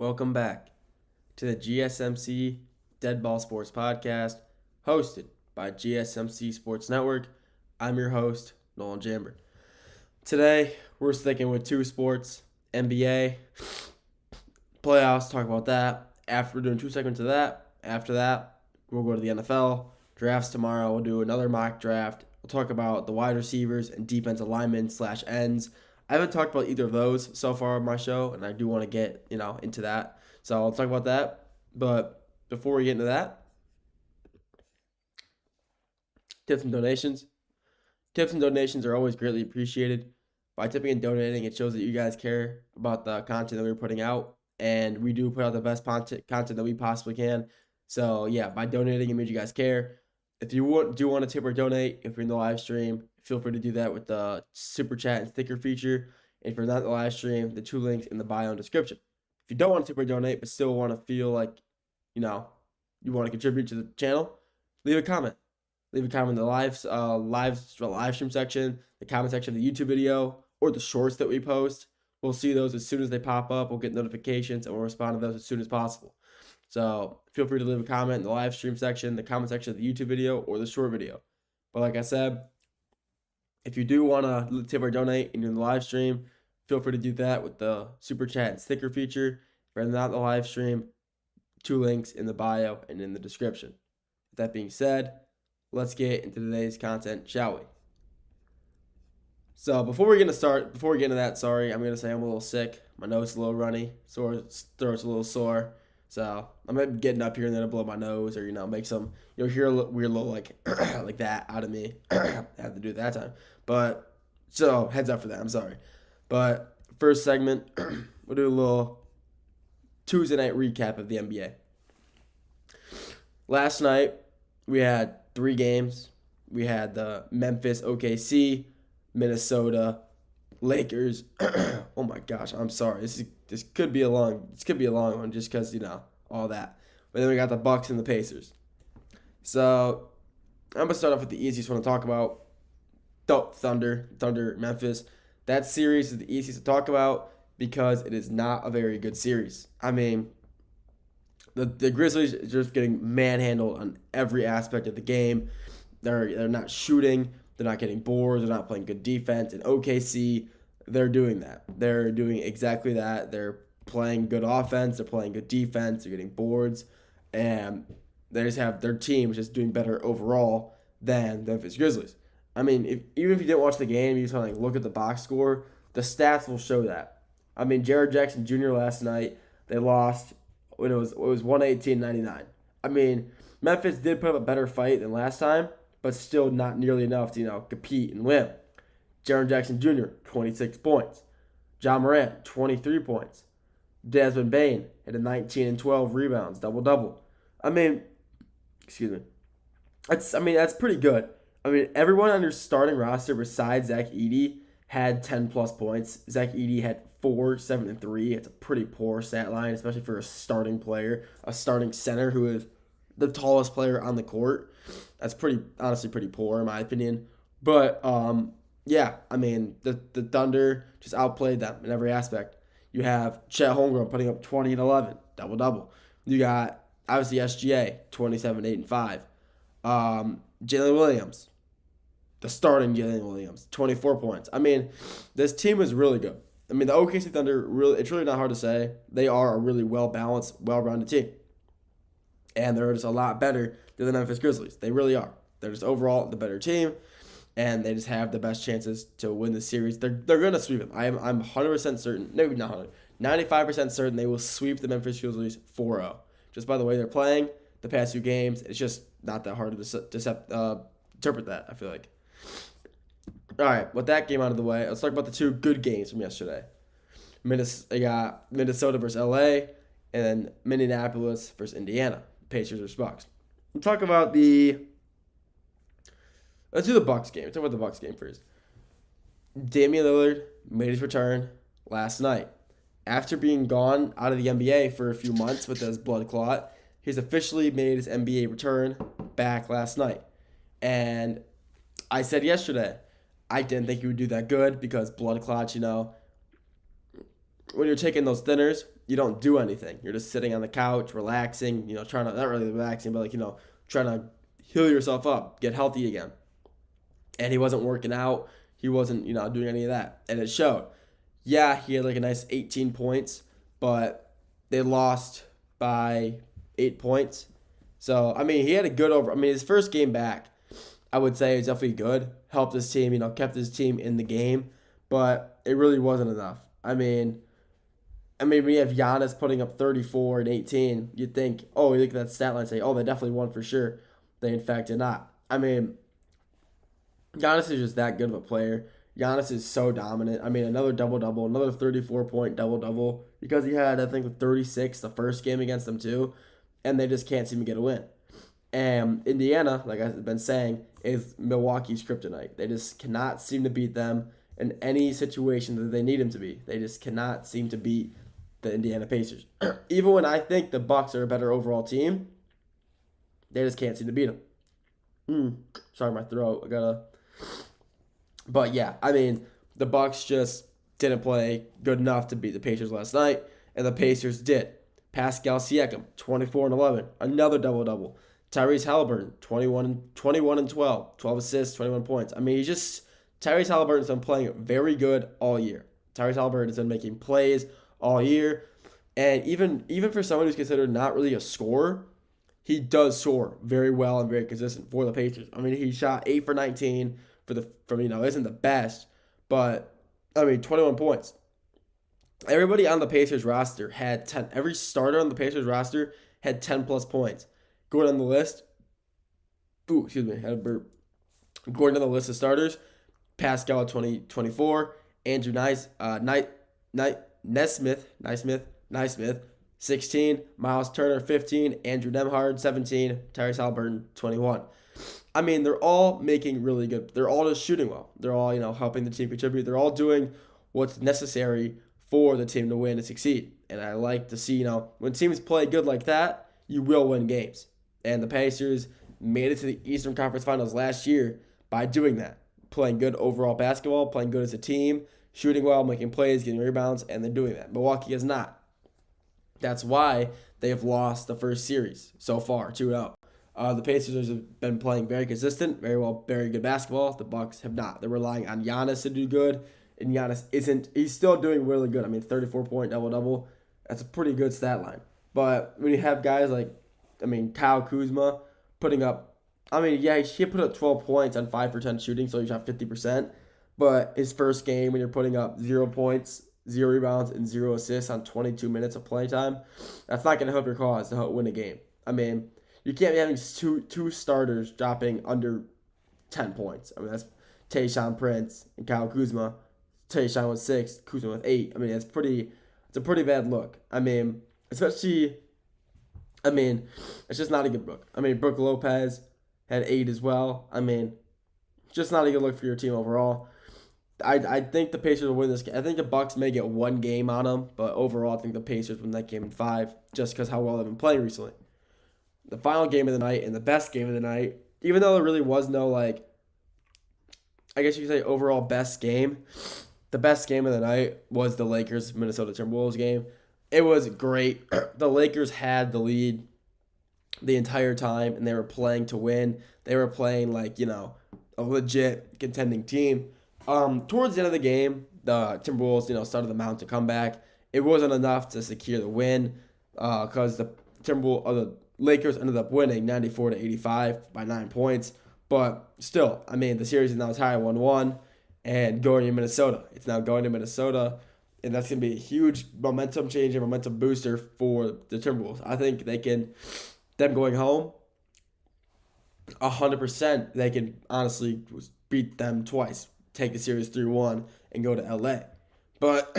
Welcome back to the GSMC Dead Ball Sports Podcast, hosted by GSMC Sports Network. I'm your host, Nolan Jamber. Today, we're sticking with two sports, NBA, playoffs, talk about that. After we're doing 2 segments of that, after that, we'll go to the NFL. Drafts tomorrow, we'll do another mock draft. We'll talk about the wide receivers and defensive linemen / ends. I haven't talked about either of those so far on my show, and I do want to get, into that. So I'll talk about that. But before we get into that, tips and donations. Tips and donations are always greatly appreciated. By tipping and donating, it shows that you guys care about the content that we're putting out, and we do put out the best content that we possibly can. So yeah, by donating, it means you guys care. If you do want to tip or donate, if you're in the live stream, feel free to do that with the super chat and sticker feature. If you're not in the live stream, the 2 links in the bio and description. If you don't want to tip or donate, but still want to feel like, you want to contribute to the channel, leave a comment. Leave a comment in the live stream section, the comment section of the YouTube video, or the shorts that we post. We'll see those as soon as they pop up. We'll get notifications, and we'll respond to those as soon as possible. So feel free to leave a comment in the live stream section, the comment section of the YouTube video, or the short video. But like I said, if you do want to tip or donate and you're in the live stream, feel free to do that with the super chat and sticker feature. If you're not in the live stream, 2 links in the bio and in the description. With that being said, let's get into today's content, shall we? So before we get into that, sorry, I'm gonna say I'm a little sick. My nose is a little runny, throat's a little sore. So I'm gonna be getting up here and then I'll blow my nose, or make some, you'll hear a weird little like like that out of me. I have to do it that time. But so heads up for that. I'm sorry. But first segment, we'll do a little Tuesday night recap of the NBA. Last night we had 3 games. We had the Memphis OKC, Minnesota, Lakers. Oh my gosh, I'm sorry. This could be a long one just because, all that. But then we got the Bucks and the Pacers. So I'm gonna start off with the easiest one to talk about. Thunder, Memphis. That series is the easiest to talk about because it is not a very good series. I mean, the Grizzlies are just getting manhandled on every aspect of the game. They're not shooting. They're not getting boards. They're not playing good defense. And OKC, they're doing that. They're doing exactly that. They're playing good offense. They're playing good defense. They're getting boards. And they just have their team just doing better overall than the Memphis Grizzlies. I mean, even if you didn't watch the game, you just want to look at the box score, the stats will show that. I mean, Jared Jackson Jr. last night, they lost when it was 118-99. I mean, Memphis did put up a better fight than last time, but still not nearly enough to, compete and win. Jared Jackson Jr., 26 points. John Morant, 23 points. Desmond Bane had a 19 and 12 rebounds, double-double. I mean, that's pretty good. I mean, everyone on your starting roster besides Zach Edey had 10-plus points. Zach Edey had 4, 7, and 3. It's a pretty poor stat line, especially for a starting player, a starting center who is the tallest player on the court. That's honestly pretty poor in my opinion. But yeah, I mean the Thunder just outplayed them in every aspect. You have Chet Holmgren putting up 20 and 11, double. You got obviously SGA 27, 8, and 5. Jalen Williams, the starting Jalen Williams, 24 points. I mean, this team is really good. I mean, the OKC Thunder, it's really not hard to say. They are a really well-balanced, well-rounded team. And they're just a lot better than the Memphis Grizzlies. They really are. They're just overall the better team, and they just have the best chances to win the series. They're going to sweep them. I'm 100% certain. No, not 100. 95% certain they will sweep the Memphis Grizzlies 4-0. Just by the way they're playing the past 2 games, it's just not that hard to interpret that, I feel like. All right, with that game out of the way, let's talk about the 2 good games from yesterday. I got Minnesota versus LA, and then Minneapolis versus Indiana. Pacers versus Bucks. Let's do the Bucks game. Let's talk about the Bucks game first. Damian Lillard made his return last night. After being gone out of the NBA for a few months with his blood clot, he's officially made his NBA return back last night. And I said yesterday, I didn't think he would do that good because blood clots, when you're taking those thinners, you don't do anything. You're just sitting on the couch, relaxing, trying to, not really relaxing, but trying to heal yourself up, get healthy again. And he wasn't working out. He wasn't, doing any of that. And it showed. Yeah, he had like a nice 18 points, but they lost by 8 points. So, I mean, he had a good his first game back, I would say, is definitely good. Helped his team, kept his team in the game, but it really wasn't enough. We have Giannis putting up 34 and 18. You'd think, oh, you look at that stat line and say, oh, they definitely won for sure. They, in fact, did not. Giannis is just that good of a player. Giannis is so dominant. Another double-double, another 34-point double-double, because he had, I think, 36 the first game against them, too, and they just can't seem to get a win. And Indiana, like I've been saying, is Milwaukee's kryptonite. They just cannot seem to beat them in any situation that they need them to be. They just cannot seem to beat the Indiana Pacers. Even when I think the Bucks are a better overall team, they just can't seem to beat them. Sorry, my throat. But yeah, the Bucks just didn't play good enough to beat the Pacers last night, and the Pacers did. Pascal Siakam, 24 and 11, another double-double. Tyrese Halliburton, 21 and 12, 12 assists, 21 points. Tyrese Halliburton's been playing very good all year. Tyrese Halliburton has been making plays all year, and even for someone who's considered not really a scorer, he does score very well and very consistent for the Pacers. He shot 8 for 19 isn't the best, but 21 points. Everybody on the Pacers roster had 10. Every starter on the Pacers roster had 10 plus points. Going on the list, I had a burp. Going down the list of starters, Pascal at 24, Andrew Naismith, 16, Miles Turner, 15, Andrew Nembhard, 17, Tyrese Halliburton, 21. They're all making really good. They're all just shooting well. They're all, helping the team contribute. They're all doing what's necessary for the team to win and succeed. And I like to see, when teams play good like that, you will win games. And the Pacers made it to the Eastern Conference Finals last year by doing that. Playing good overall basketball, playing good as a team, shooting well, making plays, getting rebounds, and they're doing that. Milwaukee is not. That's why they have lost the first series so far, 2-0. The Pacers have been playing very consistent, very well, very good basketball. The Bucks have not. They're relying on Giannis to do good, and Giannis isn't. He's still doing really good. 34-point double-double. That's a pretty good stat line. But when you have guys like, Kyle Kuzma putting up, he put up 12 points on 5 for 10 shooting, so he shot 50%. But his first game, when you're putting up 0 points, 0 rebounds, and 0 assists on 22 minutes of play time, that's not going to help your cause to help win a game. You can't be having two starters dropping under 10 points. That's Tayshaun Prince and Kyle Kuzma. Tayshaun with 6, Kuzma with 8. It's a pretty bad look. Especially, it's just not a good look. Brook Lopez had 8 as well. Just not a good look for your team overall. I think the Pacers will win this game. I think the Bucks may get one game on them, but overall I think the Pacers win that game in 5 just because how well they've been playing recently. The final game of the night and the best game of the night, even though there really was no, I guess you could say overall best game, the best game of the night was the Lakers-Minnesota Timberwolves game. It was great. The Lakers had the lead the entire time, and they were playing to win. They were playing a legit contending team. Towards the end of the game, the Timberwolves, started to mount a comeback. It wasn't enough to secure the win because the Lakers ended up winning 94-85 by 9 points. But still, the series is now tied 1-1 and going to Minnesota. It's now going to Minnesota, and that's going to be a huge momentum change and momentum booster for the Timberwolves. I think them going home, 100%, they can honestly beat them twice, take the series 3-1, and go to LA. But,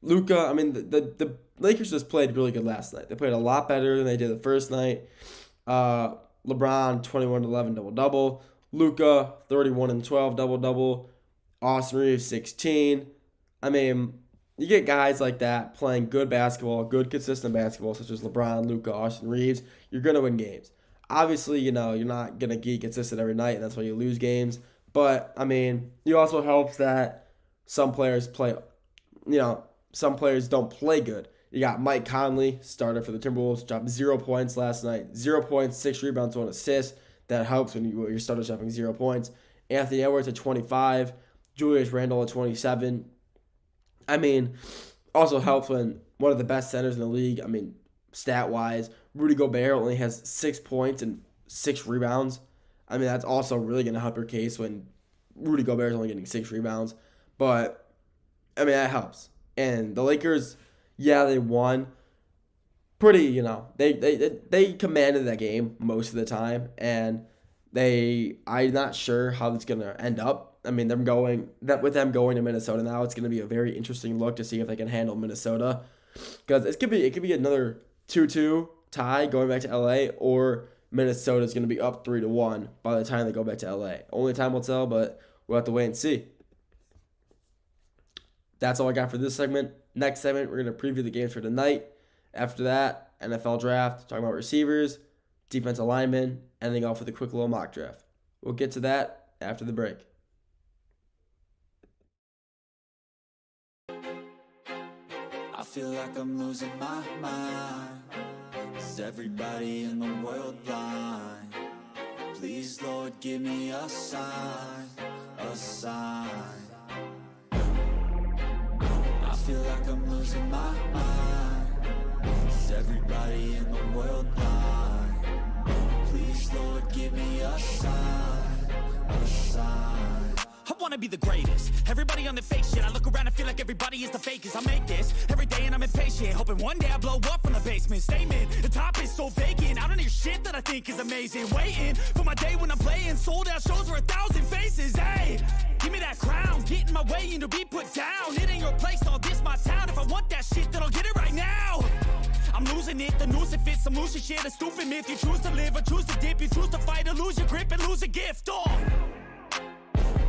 Luka, the Lakers just played really good last night. They played a lot better than they did the first night. LeBron, 21-11 double-double. Luka, 31-12 double-double. Austin Reeves, 16. You get guys like that playing good basketball, good consistent basketball, such as LeBron, Luka, Austin Reeves. You're going to win games. Obviously, you're not going to be consistent every night, and that's why you lose games. But, it also helps that some players play, some players don't play good. You got Mike Conley, starter for the Timberwolves, dropped 0 points last night. 0 points, 6 rebounds, 1 assist. That helps when your starter's dropping 0 points. Anthony Edwards at 25. Julius Randle at 27. I mean, also helps when one of the best centers in the league, I mean, stat-wise, Rudy Gobert only has 6 points and 6 rebounds. I mean, that's also really going to help your case when Rudy Gobert is only getting 6 rebounds. But, I mean, that helps. And the Lakers, yeah, they won. Pretty, they commanded that game most of the time. And I'm not sure how it's going to end up. I mean, with them going to Minnesota now, it's going to be a very interesting look to see if they can handle Minnesota. Because it could be another 2-2 tie going back to LA, or Minnesota's going to be up 3-1 by the time they go back to LA. Only time will tell, but we'll have to wait and see. That's all I got for this segment. Next segment, we're going to preview the games for tonight. After that, NFL draft, talking about receivers, defensive linemen, ending off with a quick little mock draft. We'll get to that after the break. I feel like I'm losing my mind. Is everybody in the world blind? Please, Lord, give me a sign, a sign. I feel like I'm losing my mind. Is everybody in the world blind? Please, Lord, give me a sign, a sign. I wanna be the greatest. Everybody on the fake shit. I look around and feel like everybody is the fakest. I make this every day and I'm impatient, hoping one day I blow up from the basement. Statement, the top is so vacant. I don't hear shit that I think is amazing. Waiting for my day when I'm playing sold out shows for 1,000 faces. Hey, give me that crown, get in my way and to be put down. It ain't your place, all this my town. If I want that shit, then I'll get it right now. I'm losing it, the noose it fits, some losing shit, a stupid myth. You choose to live or choose to dip, you choose to fight or lose your grip and lose a gift.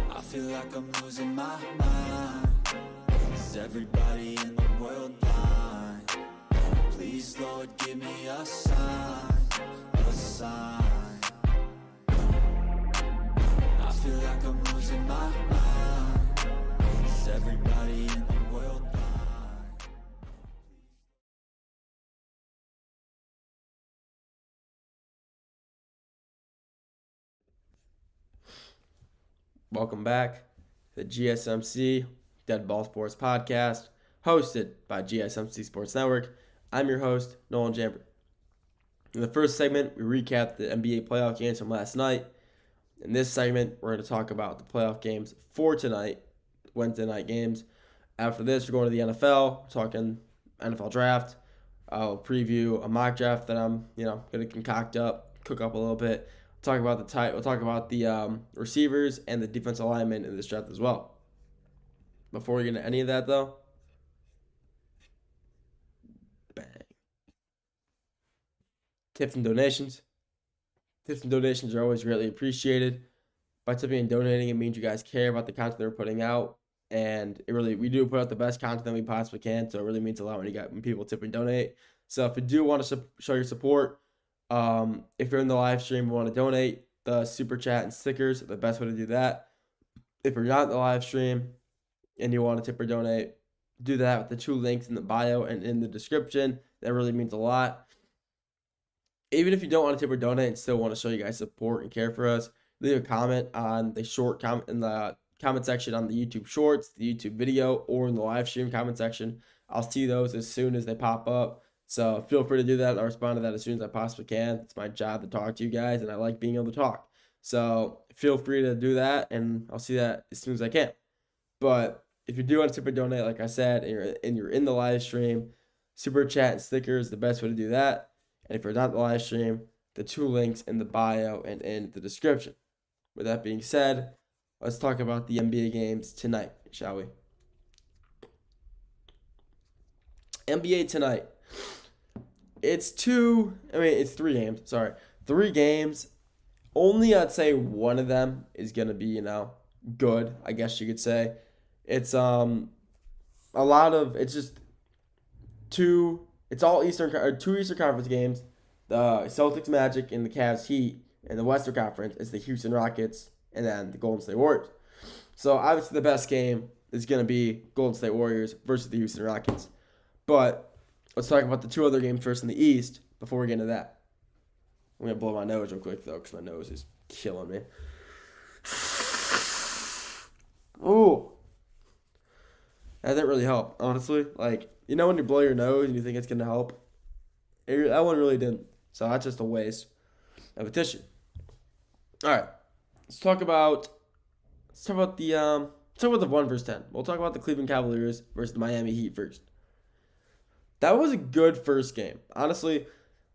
I feel like I'm losing my mind. Is everybody in the world blind? Please, Lord, give me a sign, a sign. I feel like I'm losing my mind. Is everybody in the world blind? Welcome back to the GSMC Dead Ball Sports Podcast, hosted by GSMC Sports Network. I'm your host, Nolan Jambert. In the first segment, we recap the NBA playoff games from last night. In this segment, we're going to talk about the playoff games for tonight, Wednesday night games. After this, we're going to the NFL, talking NFL draft. I'll preview a mock draft that I'm, going to cook up a little bit. We'll talk about the receivers and the defensive linemen in this draft as well. Before we get into any of that, though, bang. Tips and donations. Tips and donations are always greatly appreciated. By tipping and donating, it means you guys care about the content they're putting out, and we do put out the best content that we possibly can. So it really means a lot when people tip and donate. So if you do want to show your support, if you're in the live stream and want to donate, the super chat and stickers are the best way to do that. If you're not in the live stream and you want to tip or donate, do that with the 2 links in the bio and in the description. That really means a lot. Even if you don't want to tip or donate and still want to show you guys support and care for us, leave a comment on the short comment in the comment section on the YouTube Shorts, the YouTube video, or in the live stream comment section. I'll see those as soon as they pop up. So feel free to do that. I'll respond to that as soon as I possibly can. It's my job to talk to you guys, and I like being able to talk. So feel free to do that, and I'll see that as soon as I can. But if you do want to super donate, like I said, and you're in the live stream, super chat and stickers, the best way to do that. And if you're not in the live stream, the 2 links in the bio and in the description. With that being said, let's talk about the NBA games tonight, shall we? NBA tonight. It's 3 games. Sorry. 3 games. Only I'd say one of them is going to be, good, I guess you could say. It's it's just it's all two Eastern Conference games. The Celtics Magic and the Cavs Heat. And the Western Conference is the Houston Rockets and then the Golden State Warriors. So obviously the best game is going to be Golden State Warriors versus the Houston Rockets. But let's talk about the two other games first in the East before we get into that. I'm going to blow my nose real quick, though, because my nose is killing me. Ooh. That didn't really help, honestly. Like, you know when you blow your nose and you think it's going to help? That one really didn't. So that's just a waste of a tissue. All right. Let's talk about the 1 versus 10. We'll talk about the Cleveland Cavaliers versus the Miami Heat first. That was a good first game. Honestly,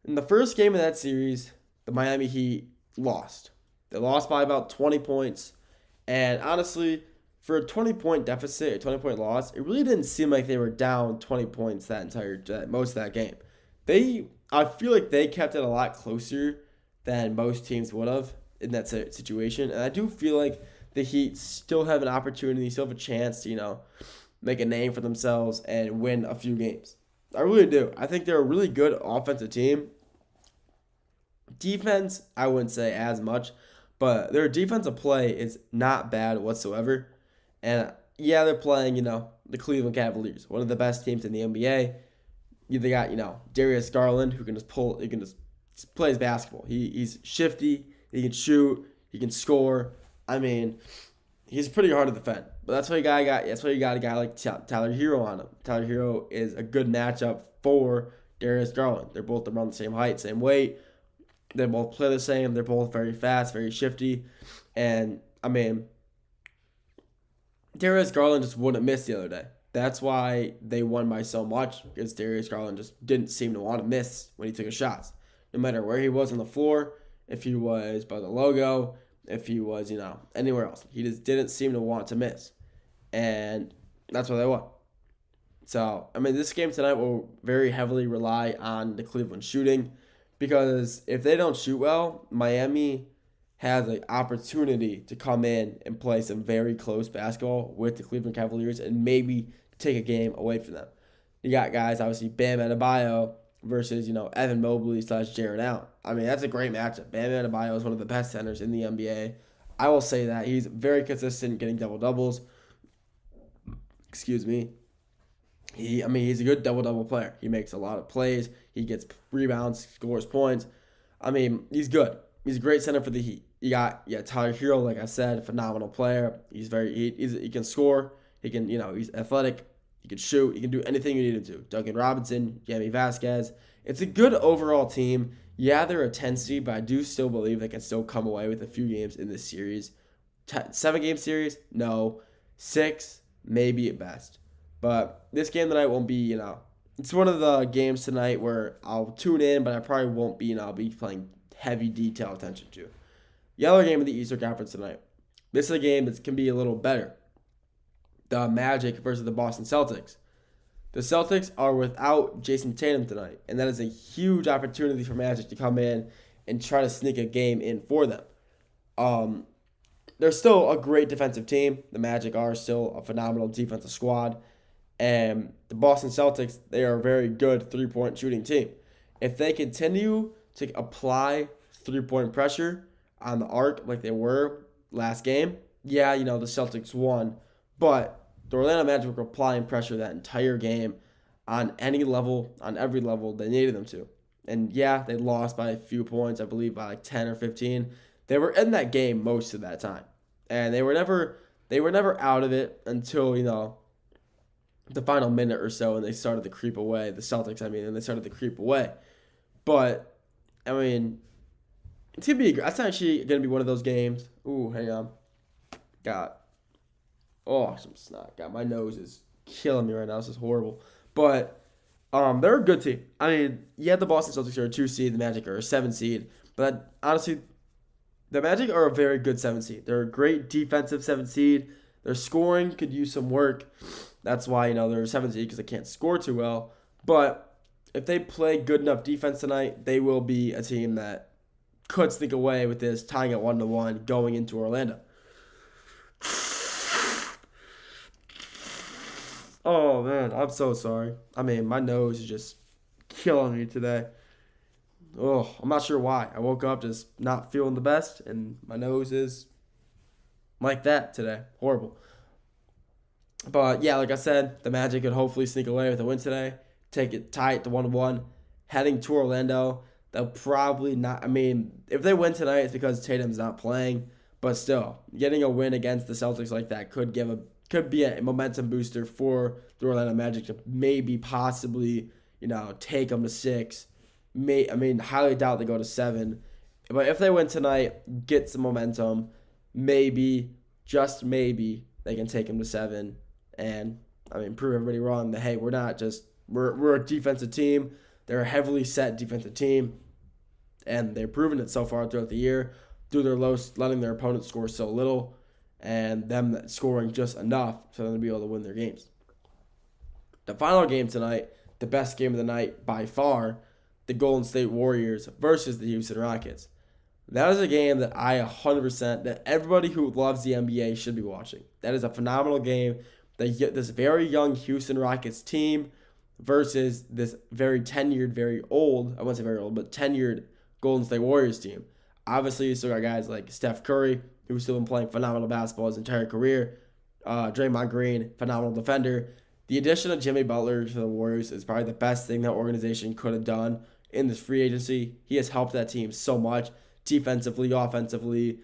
in the first game of that series, the Miami Heat lost. They lost by about 20 points. And honestly, for a 20-point deficit, a 20-point loss, it really didn't seem like they were down 20 points most of that game. I feel like they kept it a lot closer than most teams would have in that situation. And I do feel like the Heat still have an opportunity, still have a chance to, make a name for themselves and win a few games. I really do. I think they're a really good offensive team. Defense, I wouldn't say as much, but their defensive play is not bad whatsoever. And yeah, they're playing, the Cleveland Cavaliers, one of the best teams in the NBA. They got, Darius Garland, who can just plays basketball. He's shifty, he can shoot, he can score. I mean, he's pretty hard to defend. But that's why you got a guy like Tyler Hero on him. Tyler Hero is a good matchup for Darius Garland. They're both around the same height, same weight. They both play the same. They're both very fast, very shifty. And, I mean, Darius Garland just wouldn't miss the other day. That's why they won by so much, because Darius Garland just didn't seem to want to miss when he took his shots. No matter where he was on the floor, if he was by the logo, if he was, anywhere else. He just didn't seem to want to miss. And that's why they won. So, I mean, this game tonight will very heavily rely on the Cleveland shooting, because if they don't shoot well, Miami has an opportunity to come in and play some very close basketball with the Cleveland Cavaliers and maybe take a game away from them. You got guys, obviously, Bam Adebayo versus, Evan Mobley / Jarrett Allen. I mean, that's a great matchup. Bam Adebayo is one of the best centers in the NBA. I will say that. He's very consistent, getting double-doubles. Excuse me. He's a good double-double player. He makes a lot of plays. He gets rebounds, scores points. I mean, he's good. He's a great center for the Heat. You got Tyler Hero, like I said, a phenomenal player. He can score. He can, he's athletic. He can shoot. He can do anything you need him to. Duncan Robinson, Jamie Vasquez. It's a good overall team. Yeah, they're a 10 seed, but I do still believe they can still come away with a few games in this series. 7-game series? No. 6, maybe at best. But this game tonight won't be, it's one of the games tonight where I'll tune in, but I probably won't be, I'll be playing heavy detail attention to. The other game of the Eastern Conference tonight. This is a game that can be a little better. The Magic versus the Boston Celtics. The Celtics are without Jason Tatum tonight, and that is a huge opportunity for Magic to come in and try to sneak a game in for them. They're still a great defensive team. The Magic are still a phenomenal defensive squad. And the Boston Celtics, they are a very good three-point shooting team. If they continue to apply three-point pressure on the arc like they were last game, the Celtics won. But the Orlando Magic were applying pressure that entire game on any level, on every level they needed them to. And they lost by a few points, I believe by like 10 or 15. They were in that game most of that time. And they were never out of it until, the final minute or so, and they started to creep away. The Celtics, and they started to creep away. But, that's actually going to be one of those games. Ooh, hang on. Some snot. My nose is killing me right now. This is horrible. But they're a good team. The Boston Celtics are a 2 seed. The Magic are a 7 seed. But honestly, the Magic are a very good 7 seed. They're a great defensive 7 seed. Their scoring could use some work. That's why, they're a 7 seed, because they can't score too well. But if they play good enough defense tonight, they will be a team that could sneak away with this, tying at 1-1 going into Orlando. Oh, man, I'm so sorry. My nose is just killing me today. Oh, I'm not sure why. I woke up just not feeling the best, and my nose is like that today. Horrible. But yeah, like I said, the Magic could hopefully sneak away with a win today, tie it to 1-1, heading to Orlando. They'll probably not. I mean, if they win tonight, it's because Tatum's not playing. But still, getting a win against the Celtics like that could be a momentum booster for the Orlando Magic to maybe possibly take them to 6. Highly doubt they go to 7. But if they win tonight, get some momentum, maybe, just maybe, they can take them to 7 and prove everybody wrong that hey, we're a defensive team. They're a heavily set defensive team, and they've proven it so far throughout the year through their letting their opponents score so little and them scoring just enough for them to be able to win their games. The final game tonight, the best game of the night by far, the Golden State Warriors versus the Houston Rockets. That is a game that that everybody who loves the NBA should be watching. That is a phenomenal game. This very young Houston Rockets team versus this very tenured, very old, I wouldn't say very old, but tenured Golden State Warriors team. Obviously, you still got guys like Steph Curry, who's still been playing phenomenal basketball his entire career. Draymond Green, phenomenal defender. The addition of Jimmy Butler to the Warriors is probably the best thing that organization could have done in this free agency. He has helped that team so much, defensively, offensively.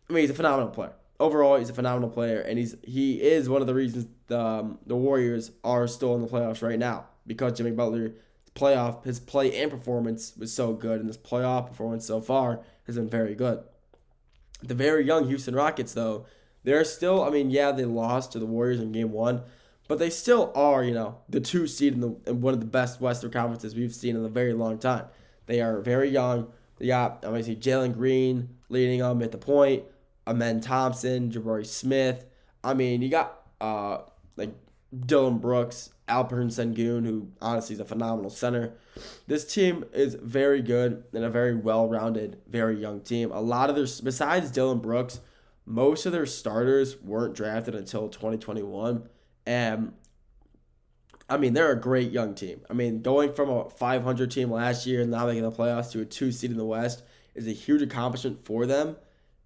He's a phenomenal player. Overall, he's a phenomenal player, and he is one of the reasons the Warriors are still in the playoffs right now, because Jimmy Butler, his play and performance was so good, and his playoff performance so far has been very good. The very young Houston Rockets, though, they're still, they lost to the Warriors in Game 1, but they still are, the 2 seed in one of the best Western conferences we've seen in a very long time. They are very young. They got, obviously, Jalen Green leading them at the point, Amen Thompson, Jabari Smith. You got Dylan Brooks, Alperen Sengun, who honestly is a phenomenal center. This team is very good and a very well-rounded, very young team. Besides Dylan Brooks, most of their starters weren't drafted until 2021. And, they're a great young team. Going from a 500 team last year and now making the playoffs to a 2 seed in the West is a huge accomplishment for them.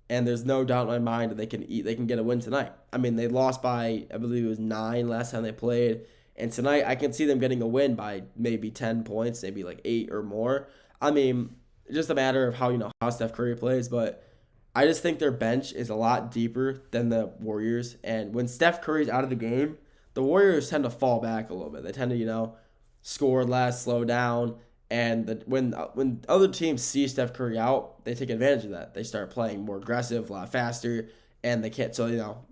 And there's no doubt in my mind that they can get a win tonight. They lost by, I believe it was 9 last time they played. And tonight, I can see them getting a win by maybe 10 points, maybe like 8 or more. It's just a matter of how Steph Curry plays. But I just think their bench is a lot deeper than the Warriors. And when Steph Curry's out of the game, the Warriors tend to fall back a little bit. They tend to, score less, slow down. And when other teams see Steph Curry out, they take advantage of that. They start playing more aggressive, a lot faster, and they can't. So,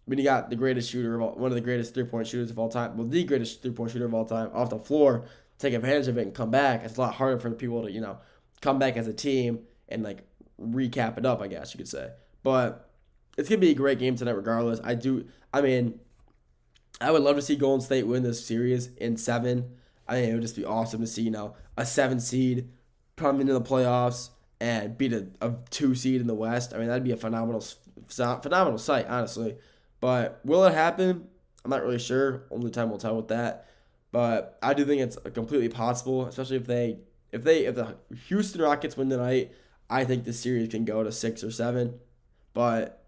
when you got the greatest shooter, one of the greatest three-point shooters of all time, the greatest three-point shooter of all time off the floor, take advantage of it and come back, it's a lot harder for people to, come back as a team and, recap it up, I guess you could say. But it's going to be a great game tonight regardless. I would love to see Golden State win this series in 7. It would just be awesome to see, a 7 seed come into the playoffs and beat a 2 seed in the West. That'd be a phenomenal sight, honestly. But will it happen? I'm not really sure. Only time will tell with that. But I do think it's completely possible, especially if the Houston Rockets win tonight. I think the series can go to 6 or 7. But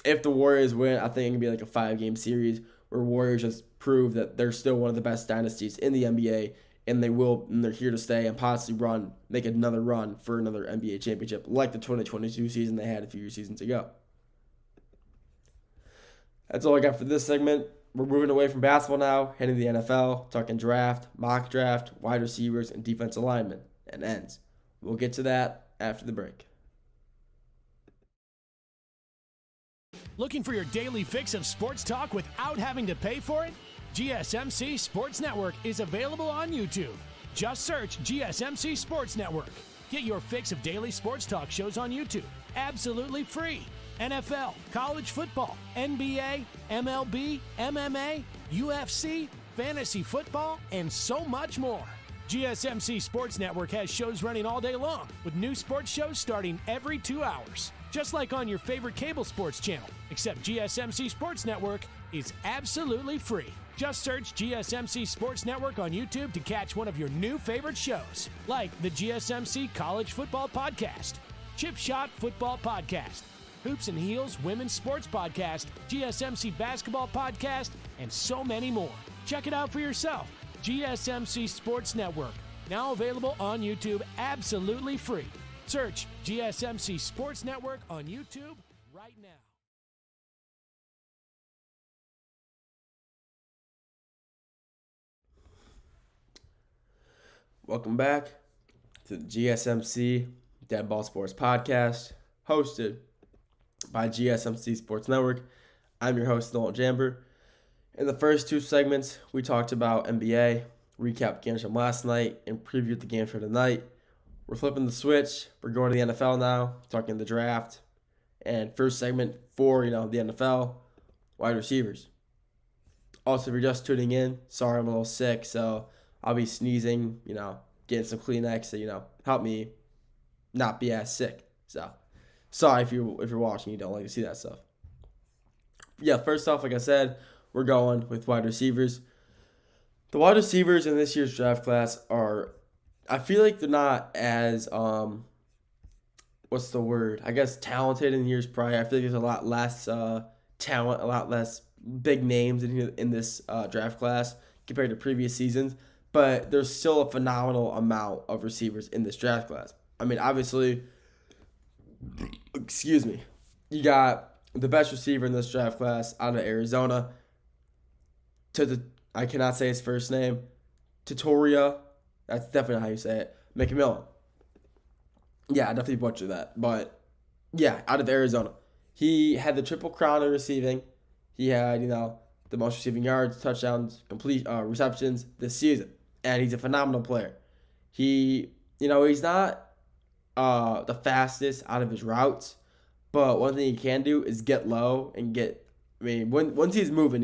if the Warriors win, I think it can be like a 5-game series where Warriors just prove that they're still one of the best dynasties in the NBA, and they're here to stay and possibly make another run for another NBA championship like the 2022 season they had a few seasons ago. That's all I got for this segment. We're moving away from basketball now, heading to the NFL, talking draft, mock draft, wide receivers, and defensive linemen, and ends. We'll get to that after the break. Looking for your daily fix of sports talk without having to pay for it? GSMC Sports Network is available on YouTube. Just search GSMC Sports Network. Get your fix of daily sports talk shows on YouTube, absolutely free. NFL, college football, NBA, MLB, MMA, UFC, fantasy football, and so much more. GSMC Sports Network has shows running all day long, with new sports shows starting every 2 hours. Just like on your favorite cable sports channel, except GSMC Sports Network is absolutely free. Just search GSMC Sports Network on YouTube to catch one of your new favorite shows, like the GSMC College Football Podcast, Chip Shot Football Podcast, Hoops and Heels Women's Sports Podcast, GSMC Basketball Podcast, and so many more. Check it out for yourself. GSMC Sports Network, now available on YouTube absolutely free. Search GSMC Sports Network on YouTube right now. Welcome back to the GSMC Dead Ball Sports Podcast, hosted by GSMC Sports Network. I'm your host, Noel Jamber. In the first two segments, we talked about NBA, recapped games from last night, and previewed the games for tonight. We're flipping the switch. We're going to the NFL now, talking the draft. And first segment for, the NFL, wide receivers. Also, if you're just tuning in, sorry I'm a little sick, so I'll be sneezing, getting some Kleenex to, help me not be as sick. So, sorry if you're watching, you don't like to see that stuff. Yeah, first off, like I said, we're going with wide receivers. The wide receivers in this year's draft class I feel like they're not as, what's the word? I guess talented in years prior. I feel like there's a lot less talent, a lot less big names in this draft class compared to previous seasons. But there's still a phenomenal amount of receivers in this draft class. I mean, obviously, you got the best receiver in this draft class out of Arizona. I cannot say his first name. Tatoria, that's definitely how you say it. McMillan. Yeah, I definitely butchered that. But, yeah, out of Arizona. He had the triple crown in receiving. He had, the most receiving yards, touchdowns, complete receptions this season. And he's a phenomenal player. He's not the fastest out of his routes, but one thing he can do is get low and once he's moving,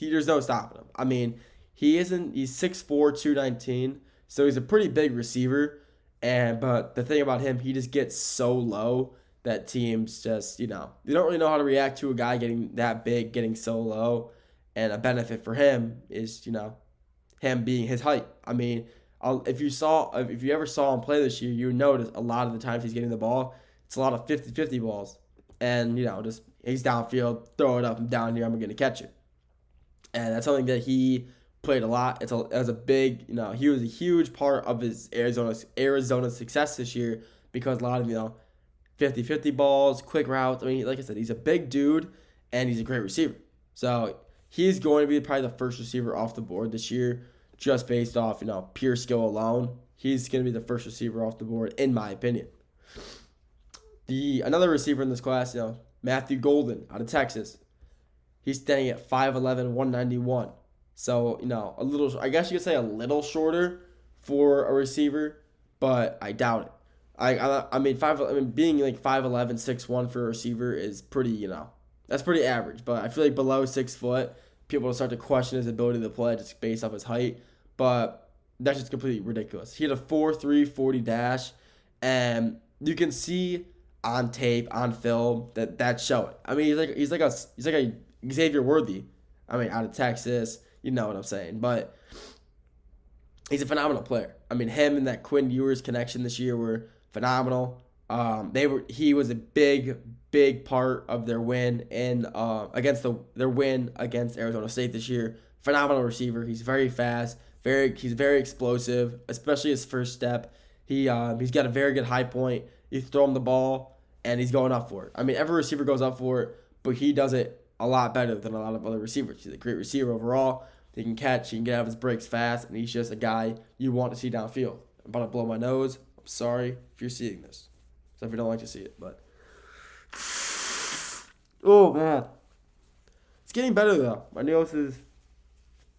there's no stopping him. I mean, he's 6'4", 219, so he's a pretty big receiver. But the thing about him, he just gets so low that teams just, they don't really know how to react to a guy getting that big, getting so low. And a benefit for him is, him being his height. I mean, if you ever saw him play this year, you would notice a lot of the times he's getting the ball, it's a lot of 50-50 balls. And, just he's downfield, throw it up, I'm down here, I'm going to catch it. And that's something that he played a lot. He was a huge part of his Arizona success this year because a lot of, 50-50 balls, quick routes. I mean, like I said, he's a big dude and he's a great receiver. So he's going to be probably the first receiver off the board this year, just based off, pure skill alone. He's going to be the first receiver off the board, in my opinion. Another receiver in this class, Matthew Golden out of Texas. He's standing at 5'11", 191. So, I guess you could say a little shorter for a receiver, but I doubt it. Being like 5'11", 6'1" for a receiver is pretty, that's pretty average. But I feel like below 6 foot, people will start to question his ability to play just based off his height. But that's just completely ridiculous. He had a 4.3 40 dash, and you can see on tape, on film, that's showing. I mean, he's like a Xavier Worthy. I mean, out of Texas, you know what I'm saying. But he's a phenomenal player. I mean, him and that Quinn Ewers connection this year were phenomenal. He was a big part of their win their win against Arizona State this year. Phenomenal receiver. He's very fast. He's very explosive, especially his first step. He's got a very good high point. You throw him the ball and he's going up for it. I mean, every receiver goes up for it, but he does it a lot better than a lot of other receivers. He's a great receiver overall. He can catch. He can get out of his breaks fast, and he's just a guy you want to see downfield. I'm about to blow my nose. I'm sorry if you're seeing this. So if you don't like to see it, but oh man, it's getting better though. My nose is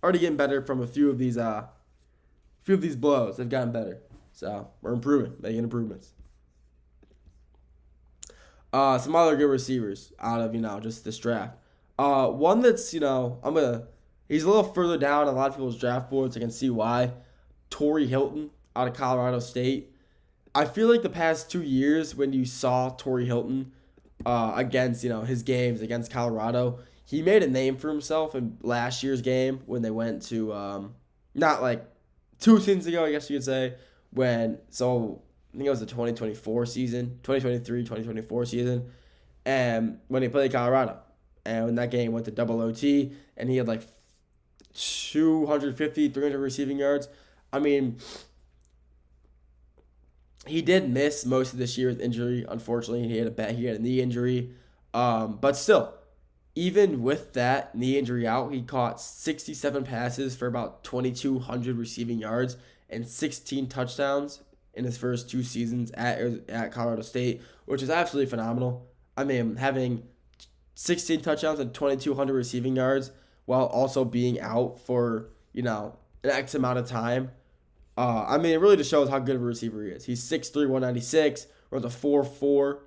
already getting better from a few of these blows. They've gotten better, so we're making improvements. Some other good receivers out of just this draft. One that's he's a little further down on a lot of people's draft boards. I can see why. Torrey Hilton out of Colorado State. I feel like the past 2 years when you saw Torrey Hilton against his games against Colorado, he made a name for himself in last year's game when they went to not like 2 seasons ago, I guess you could say, I think it was the 2023, 2024 season, and when he played Colorado. And when that game went to double OT, and he had like 250, 300 receiving yards. I mean, he did miss most of this year with injury. Unfortunately, he had a knee injury. But still, even with that knee injury out, he caught 67 passes for about 2,200 receiving yards and 16 touchdowns in his first 2 seasons at Colorado State, which is absolutely phenomenal. I mean, having 16 touchdowns and 2,200 receiving yards while also being out for, an X amount of time. I mean, it really just shows how good of a receiver he is. He's 6'3", 196, runs a 4.4,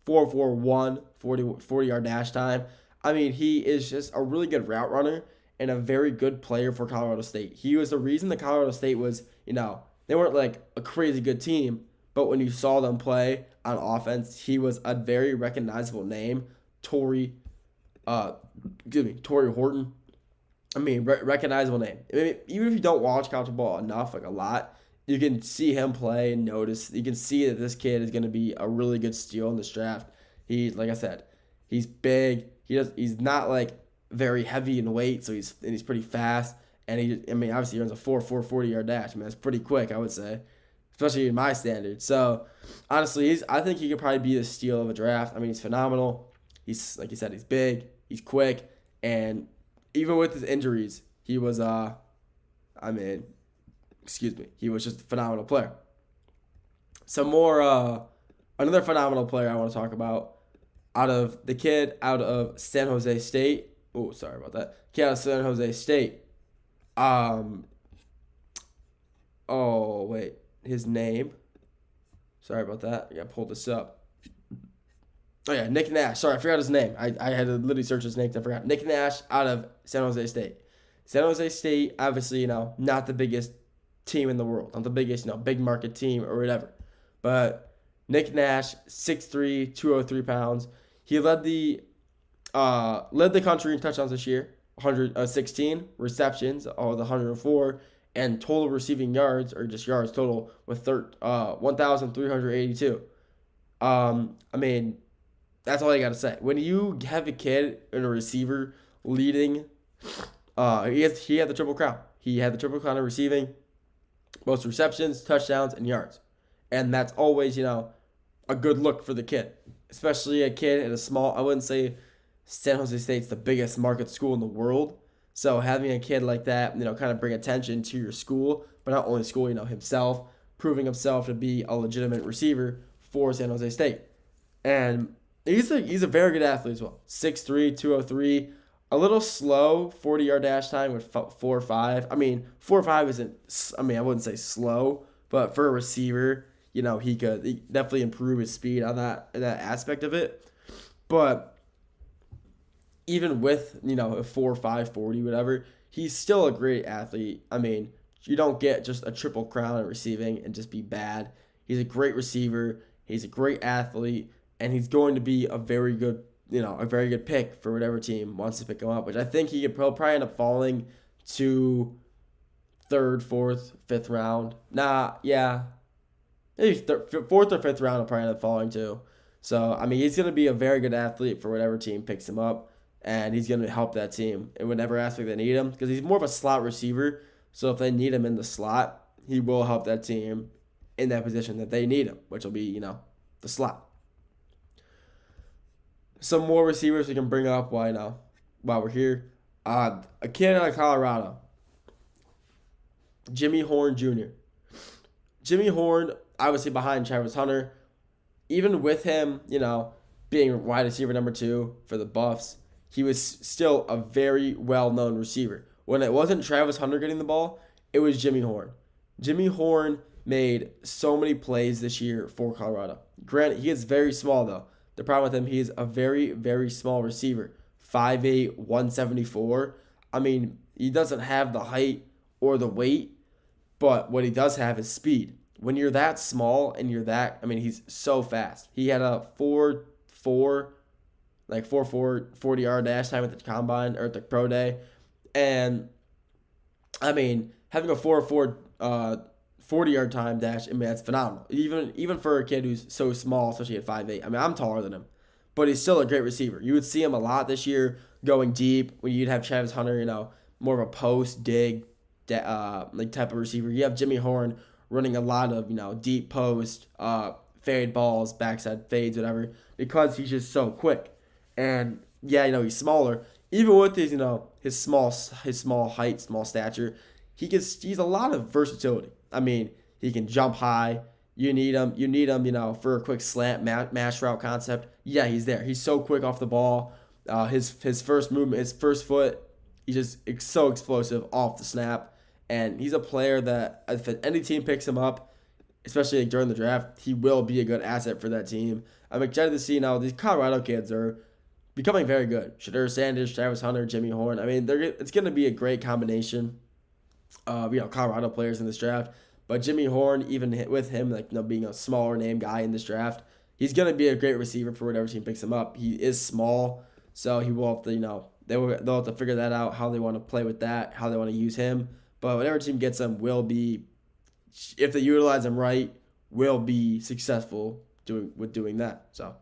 4.41, 40-yard dash time. I mean, he is just a really good route runner and a very good player for Colorado State. He was the reason that Colorado State was, they weren't like a crazy good team, but when you saw them play on offense, he was a very recognizable name. Torrey Horton. I mean, recognizable name. I mean, even if you don't watch college football enough, like a lot, you can see him play and notice. You can see that this kid is going to be a really good steal in this draft. He's, like I said, he's big. He's not like very heavy in weight, so he's pretty fast. And obviously he runs a 4.4 40-yard dash. I mean, that's pretty quick, I would say, especially in my standards. So honestly, I think he could probably be the steal of a draft. I mean, he's phenomenal. He's, like you said, he's big, he's quick, and even with his injuries, he was he was just a phenomenal player. Another phenomenal player I want to talk about out of San Jose State. Oh, sorry about that. Kid out of San Jose State. His name. Sorry about that. I got to pull this up. Oh, yeah, Nick Nash. Sorry, I forgot his name. I had to literally search his name because I forgot. Nick Nash out of San Jose State. San Jose State, obviously, not the biggest team in the world. Not the biggest, big market team or whatever. But Nick Nash, 6'3", 203 pounds. He led the country in touchdowns this year. 116 receptions, all the 104, and total receiving yards, or just yards total, with 1,382. I mean, that's all you got to say. When you have a kid and a receiver leading, he had the Triple Crown. He had the Triple Crown of receiving, most receptions, touchdowns, and yards. And that's always, a good look for the kid. Especially a kid at a small, I wouldn't say San Jose State's the biggest market school in the world. So having a kid like that, kind of bring attention to your school, but not only school, himself, proving himself to be a legitimate receiver for San Jose State. And he's a very good athlete as well. 6'3", 203, a little slow, 40-yard dash time with 4.5. I mean, 4.5 isn't, I wouldn't say slow, but for a receiver, he could definitely improve his speed on that aspect of it. But even with, a 4.5, 40, whatever, he's still a great athlete. I mean, you don't get just a triple crown at receiving and just be bad. He's a great receiver. He's a great athlete. And he's going to be a very good pick for whatever team wants to pick him up, which I think he could probably end up falling to 3rd, 4th, 5th round. Maybe 4th or 5th round will probably end up falling to. So, I mean, he's going to be a very good athlete for whatever team picks him up, and he's going to help that team in whatever aspect they need him, because he's more of a slot receiver. So if they need him in the slot, he will help that team in that position that they need him, which will be, the slot. Some more receivers we can bring up while we're here. A kid out of Colorado, Jimmy Horn Jr. Jimmy Horn, obviously behind Travis Hunter. Even with him, being wide receiver number 2 for the Buffs, he was still a very well-known receiver. When it wasn't Travis Hunter getting the ball, it was Jimmy Horn. Jimmy Horn made so many plays this year for Colorado. Granted, he is very small, though. The problem with him, he is a very, very small receiver. 5'8", 174. I mean, he doesn't have the height or the weight, but what he does have is speed. When you're that small and he's so fast. He had a 4.4, 40-yard dash time at the combine or at the pro day. And, I mean, having a 4.4 40-yard dash, that's phenomenal. Even for a kid who's so small, especially at 5'8". I mean, I'm taller than him. but he's still a great receiver. You would see him a lot this year going deep when you'd have Travis Hunter, more of a post dig like type of receiver. You have Jimmy Horn running a lot of, deep post, fade balls, backside fades, whatever, because he's just so quick. And yeah, he's smaller. Even with his, his small height, small stature, he's a lot of versatility. I mean, he can jump high. You need him, for a quick slant mash route concept. Yeah, he's there. He's so quick off the ball. His first movement, his first foot, he's just so explosive off the snap. And he's a player that if any team picks him up, especially during the draft, he will be a good asset for that team. I'm excited to see now these Colorado kids are becoming very good. Shedeur Sanders, Travis Hunter, Jimmy Horn. I mean, it's going to be a great combination of, Colorado players in this draft. But Jimmy Horn, even with him, being a smaller name guy in this draft, he's going to be a great receiver for whatever team picks him up. He is small, so he will have to, they'll have to figure that out, how they want to play with that, how they want to use him. But whatever team gets him will be, if they utilize him right, will be successful doing that. So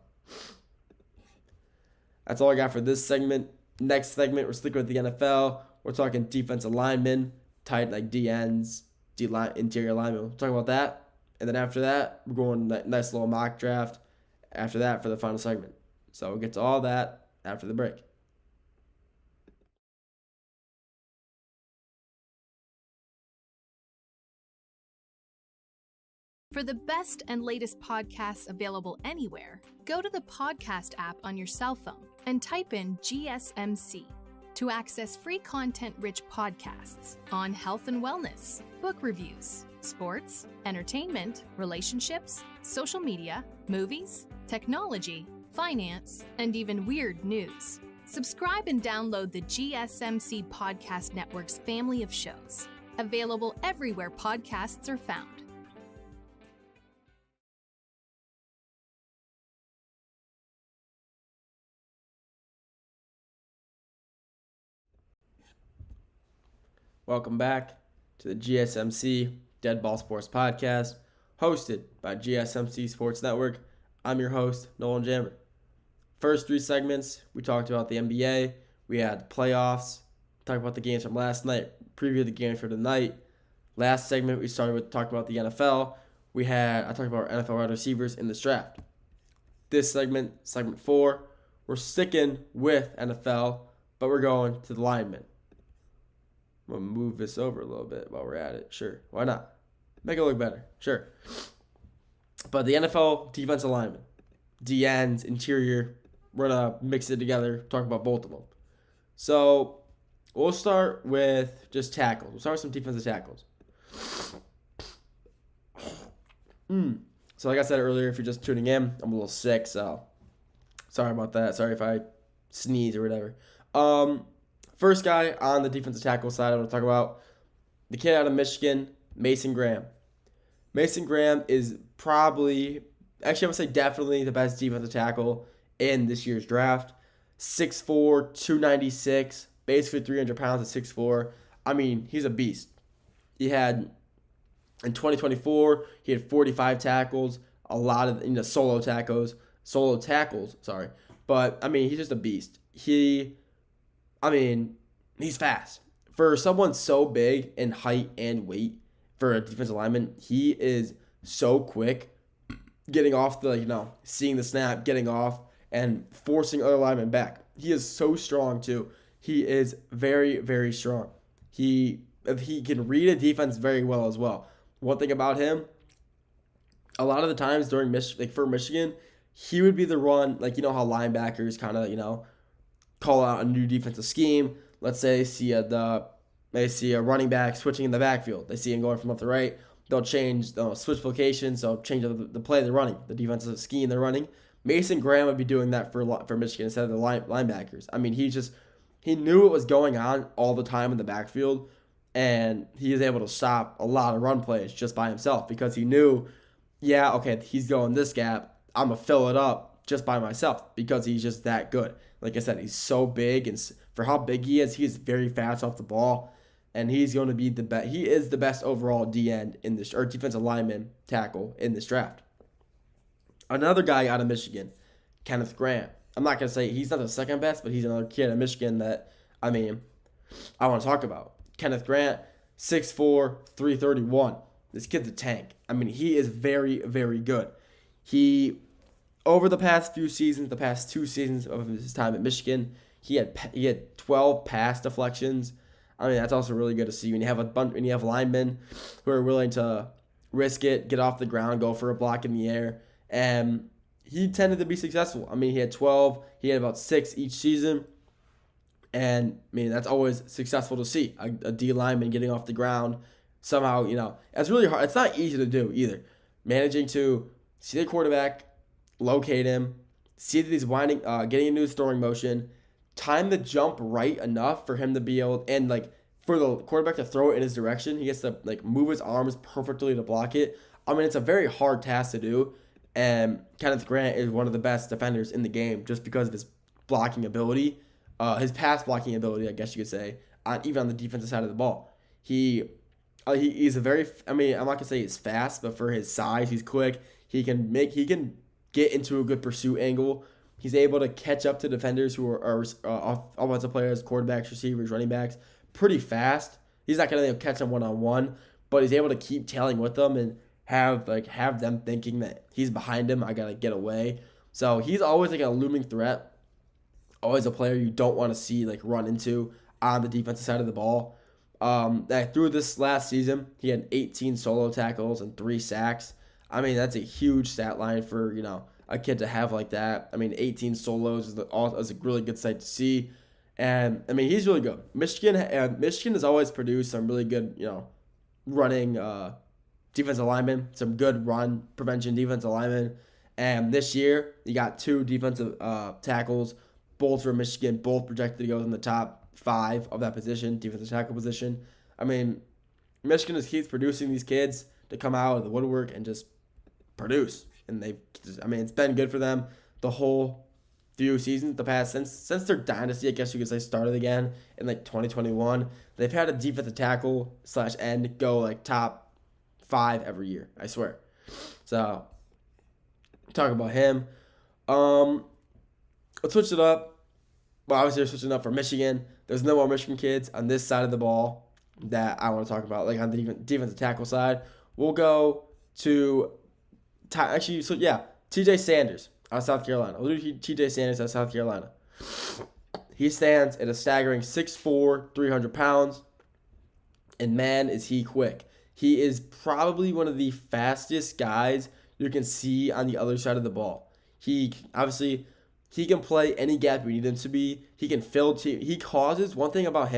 that's all I got for this segment. Next segment, we're sticking with the NFL. We're talking defensive linemen, tight like DNs, interior linemen. We'll talk about that. And then after that, we're going nice little mock draft after that for the final segment. So we'll get to all that after the break. For the best and latest podcasts available anywhere, go to the podcast app on your cell phone and type in GSMC to access free content-rich podcasts on health and wellness, book reviews, sports, entertainment, relationships, social media, movies, technology, finance, and even weird news. Subscribe and download the GSMC Podcast Network's family of shows, available everywhere podcasts are found. Welcome back to the GSMC Dead Ball Sports Podcast, hosted by GSMC Sports Network. I'm your host, Nolan Jammer. First three segments, we talked about the NBA. We had the playoffs, talked about the games from last night, previewed the games for tonight. Last segment, we started with talking about the NFL. I talked about our NFL wide receivers in this draft. This segment 4, we're sticking with NFL, but we're going to the linemen. I'm going to move this over a little bit while we're at it. Sure. Why not? Make it look better. Sure. But the NFL defensive linemen, DNs, interior, we're going to mix it together, talk about both of them. So we'll start with just tackles. We'll start with some defensive tackles. So like I said earlier, if you're just tuning in, I'm a little sick, so sorry about that. Sorry if I sneeze or whatever. First guy on the defensive tackle side, I want to talk about the kid out of Michigan, Mason Graham. Mason Graham is probably, actually I would say definitely the best defensive tackle in this year's draft. 6'4", 296, basically 300 pounds at 6'4". I mean, he's a beast. In 2024, he had 45 tackles, a lot of solo tackles, sorry. But, I mean, he's just a beast. He's fast. For someone so big in height and weight, for a defensive lineman, he is so quick, getting off seeing the snap, getting off, and forcing other linemen back. He is so strong, too. He is very, very strong. He can read a defense very well as well. One thing about him, a lot of the times during for Michigan, he would be the one, how linebackers kind of, call out a new defensive scheme. Let's say they see a running back switching in the backfield. They see him going from left to right. They'll switch locations. They'll change the play they're running, the defensive scheme they're running. Mason Graham would be doing that for Michigan instead of the linebackers. I mean, he knew what was going on all the time in the backfield, and he was able to stop a lot of run plays just by himself because he knew, he's going this gap. I'm going to fill it up just by myself because he's just that good. Like I said, he's so big, and for how big he is very fast off the ball, and he's going to be the best. He is the best overall D-end in this, or defensive lineman tackle in this draft. Another guy out of Michigan, Kenneth Graham. I'm not going to say he's not the second best, but he's another kid in Michigan that, I mean, I want to talk about. Kenneth Grant, 6'4", 331. This kid's a tank. I mean, he is very, very good. He, over the past few seasons, the past 2 seasons of his time at Michigan, he had 12 pass deflections. I mean, that's also really good to see when you have linemen who are willing to risk it, get off the ground, go for a block in the air, and he tended to be successful. I mean, he had 12, he had about 6 each season, and I mean, that's always successful to see. A D lineman getting off the ground somehow, it's really hard. It's not easy to do either. Managing to see the quarterback, locate him, see that he's getting into his throwing motion, time the jump right enough for him to be able, and for the quarterback to throw it in his direction, he has to move his arms perfectly to block it. I mean, it's a very hard task to do, and Kenneth Grant is one of the best defenders in the game just because of his blocking ability, his pass blocking ability, I guess you could say, even on the defensive side of the ball. He's a very, I mean, I'm not gonna say he's fast, but for his size, he's quick. He can get into a good pursuit angle. He's able to catch up to defenders who are offensive players, quarterbacks, receivers, running backs, pretty fast. He's not going to catch them one-on-one, but he's able to keep tailing with them and have them thinking that he's behind him. I got to get away. So he's always a looming threat, always a player you don't want to see run into on the defensive side of the ball. Through this last season, he had 18 solo tackles and 3 sacks. I mean, that's a huge stat line for, a kid to have like that. I mean, 18 solos is a really good sight to see. And, I mean, he's really good. Michigan has always produced some really good, running defensive linemen, some good run prevention defensive linemen. And this year, you got 2 defensive tackles, both from Michigan, both projected to go in the top 5 of that position, defensive tackle position. I mean, Michigan keeps producing these kids to come out of the woodwork and just produce. And it's been good for them the whole few seasons, the past since their dynasty, I guess you could say, started again in 2021. They've had a defensive tackle / end go top 5 every year, I swear. So talk about him. Let's switch it up. Well, obviously they're switching up for Michigan. There's no more Michigan kids on this side of the ball that I want to talk about, on the defensive tackle side. We'll go to TJ Sanders out of South Carolina. We'll do TJ Sanders out of South Carolina. He stands at a staggering 6'4", 300 pounds. And man, is he quick. He is probably one of the fastest guys you can see on the other side of the ball. He can play any gap you need him to be. He can fill. He causes, one thing about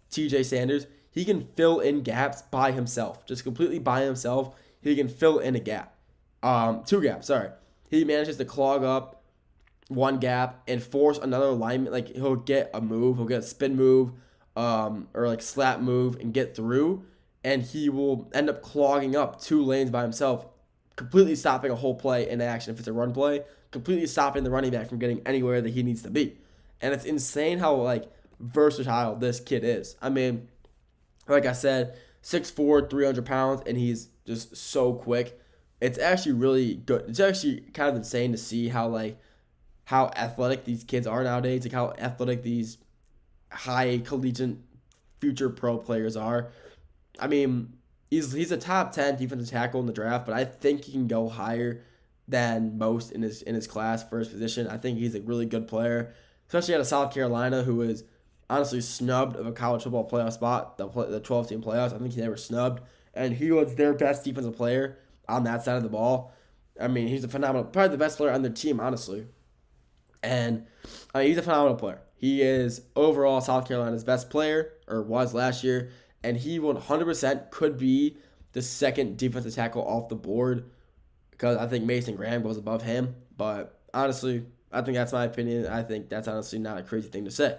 TJ Sanders, he can fill in gaps by himself. Just completely by himself. He can fill in a gap. 2 gaps, sorry. He manages to clog up one gap and force another lineman. He'll get a move, he'll get a spin move, or slap move and get through. And he will end up clogging up 2 lanes by himself, completely stopping a whole play in action if it's a run play, completely stopping the running back from getting anywhere that he needs to be. And it's insane how, versatile this kid is. I mean, like I said, 6'4", 300 pounds, and he's just so quick. It's actually really good. It's actually kind of insane to see how athletic these kids are nowadays, how athletic these high collegiate future pro players are. I mean, he's a top 10 defensive tackle in the draft, but I think he can go higher than most in his class for his position. I think he's a really good player, especially out of South Carolina, who is honestly snubbed of a college football playoff spot, the 12-team playoffs. I think they were snubbed, and he was their best defensive player on that side of the ball. I mean, he's probably the best player on their team, honestly. And he's a phenomenal player. He is overall South Carolina's best player, or was last year, and he 100% could be the second defensive tackle off the board, because I think Mason Graham goes above him. But honestly, I think that's my opinion. I think that's honestly not a crazy thing to say.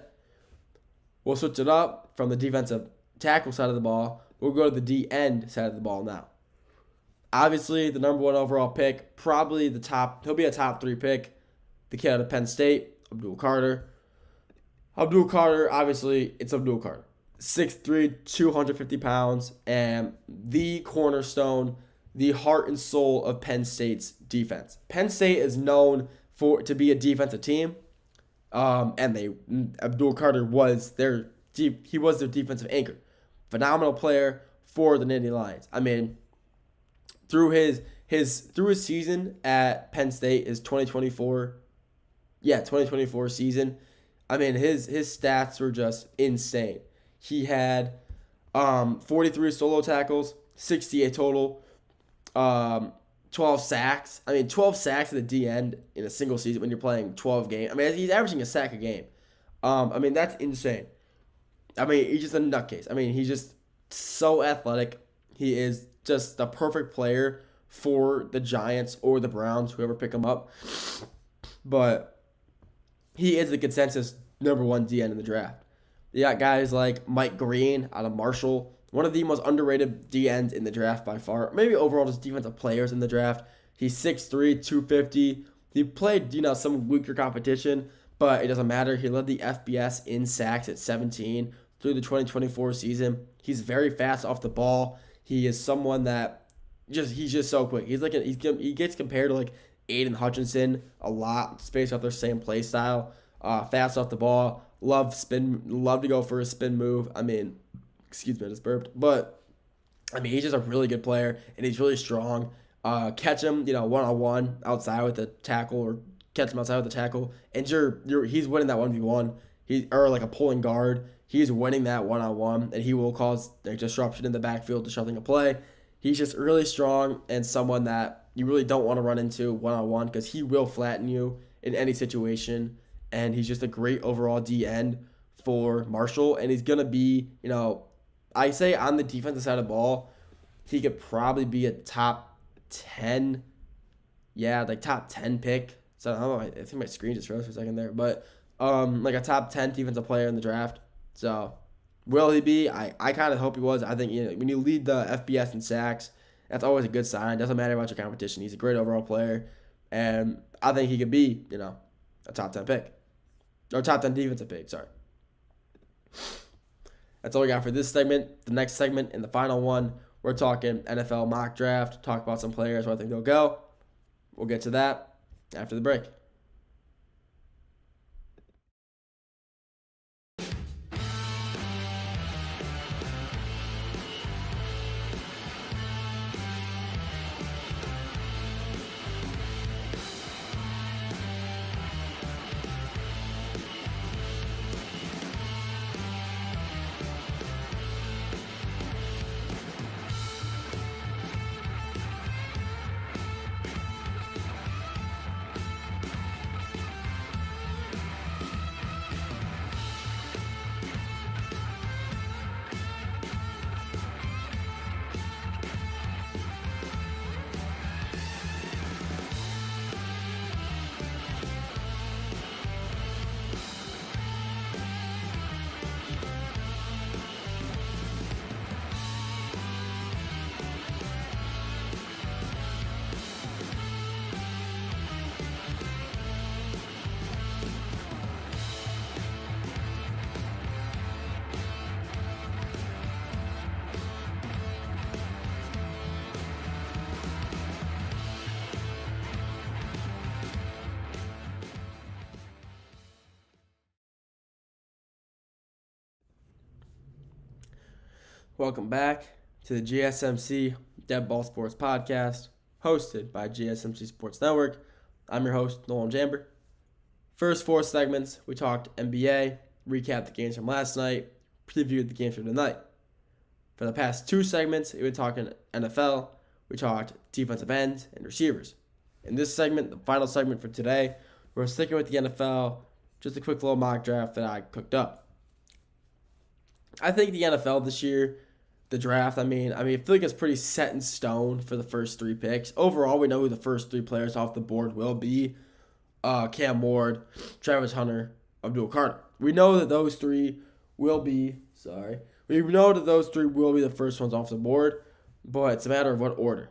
We'll switch it up from the defensive tackle side of the ball. We'll go to the D-end side of the ball now. Obviously, the number 1 overall pick, probably he'll be a top 3 pick. The kid out of Penn State, Abdul Carter. Obviously, it's Abdul Carter. 6'3", 250 pounds, and the cornerstone, the heart and soul of Penn State's defense. Penn State is known to be a defensive team. And Abdul Carter was their defensive anchor. Phenomenal player for the Nittany Lions. I mean, through his season at Penn State, his 2024 season, I mean, his stats were just insane. He had 43 solo tackles, 68 total, 12 sacks. I mean, 12 sacks at the D end in a single season when you're playing 12 games. I mean, he's averaging a sack a game. I mean, that's insane. I mean, he's just a nutcase. I mean, he's just so athletic. He is just the perfect player for the Giants or the Browns, whoever pick him up. But he is the consensus number 1 DN in the draft. You got guys like Mike Green out of Marshall, one of the most underrated DNs in the draft by far. Maybe overall just defensive players in the draft. He's 6'3", 250. He played, some weaker competition, but it doesn't matter. He led the FBS in sacks at 17 through the 2024 season. He's very fast off the ball. He is someone that he's just so quick. He gets compared to like Aiden Hutchinson a lot, based off their same play style. Fast off the ball, love to go for a spin move. I mean, excuse me, I just burped. But I mean, he's just a really good player, and he's really strong. Catch him, one-on-one outside with the tackle, or catch him outside with the tackle, and he's winning that 1v1. Or like a pulling guard. He's winning that one-on-one, and he will cause disruption in the backfield, disrupting a play. He's just really strong and someone that you really don't want to run into one-on-one, because he will flatten you in any situation. And he's just a great overall D end for Marshall. And he's going to be, I say on the defensive side of the ball, he could probably be a top 10. Yeah, like top 10 pick. So I don't know. I think my screen just froze for a second there. But like a top 10 defensive player in the draft. So will he be? I kind of hope he was. I think when you lead the FBS in sacks, that's always a good sign. Doesn't matter about your competition. He's a great overall player. And I think he could be, a top 10 pick. Or top 10 defensive pick, sorry. That's all we got for this segment. The next segment and the final one, we're talking NFL mock draft. Talk about some players where I think they'll go. We'll get to that after the break. Welcome back to the GSMC Dead Ball Sports Podcast, hosted by GSMC Sports Network. I'm your host, Nolan Jamber. First 4 segments, we talked NBA, recapped the games from last night, previewed the games from tonight. For the past 2 segments, we've been talking NFL, we talked defensive ends and receivers. In this segment, the final segment for today, we're sticking with the NFL, just a quick little mock draft that I cooked up. I think the NFL this year, the draft, I feel like it's pretty set in stone for the first 3 picks. Overall, we know who the first 3 players off the board will be. Cam Ward, Travis Hunter, Abdul Carter. We know that those 3 will be, we know that those 3 will be the first ones off the board, but it's a matter of what order.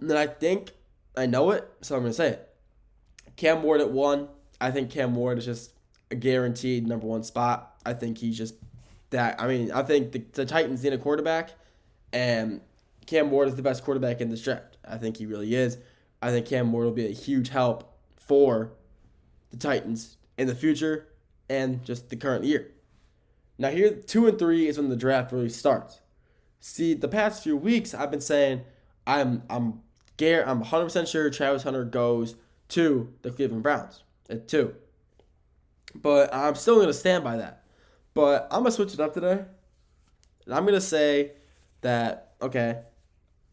And then I think I know it, so I'm going to say it. Cam Ward at 1. I think Cam Ward is just a guaranteed number 1 spot. I think he's just I think the Titans need a quarterback, and Cam Ward is the best quarterback in this draft. I think he really is. I think Cam Ward will be a huge help for the Titans in the future and just the current year. Now here, 2 and 3 is when the draft really starts. See, the past few weeks I've been saying I'm 100% sure Travis Hunter goes to the Cleveland Browns at 2. But I'm still going to stand by that. But I'm going to switch it up today. And I'm going to say that, okay,